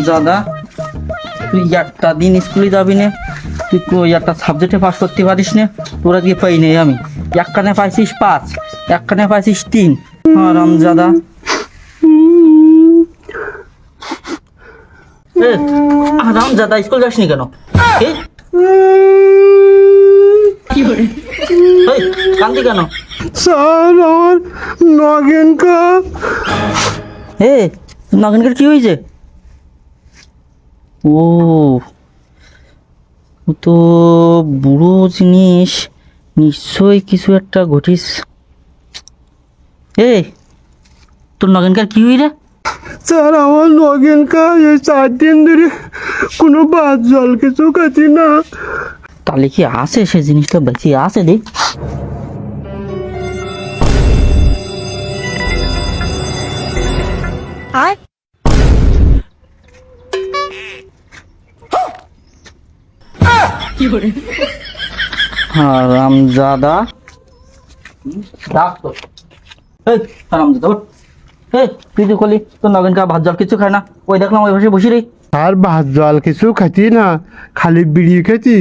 দাদা তুই একটা দিন স্কুলে যাবি না, তুই একটা সাবজেক্টে পাস করতে পারিস না, তোরা দিয়ে পাই নেই আমি। একখানে পাইছিস 5, একখানে পাইছিস 3। দাদা দাদা স্কুল যাসনি কেন? কান্দি কেন? স্যার আমার নগেনকা। নগেনকার কি হয়েছে? ও তো বুড়ো জিনিস, নিশ্চয়ই কিছু একটা ঘটিস। তোর নগেনকার কি হই রে? স্যার আমার নগেনকা এই 4 দিন ধরে কোনো ভাত জল কিছু খাচ্ছি না। তাহলে কি আছে সে জিনিসটা বেঁচে আছে দেখ। হারামজাদা ডাক তো। হারামজাদা ওঠ। তুই তো কলি তোর নগেনকা ভাত জল কিছু খায় না, ওই দেখলাম ওই পাশে বসি রে। আর ভাত জল কিছু খাচ্ছি না, খালি বিড়ি খাচ্ছি।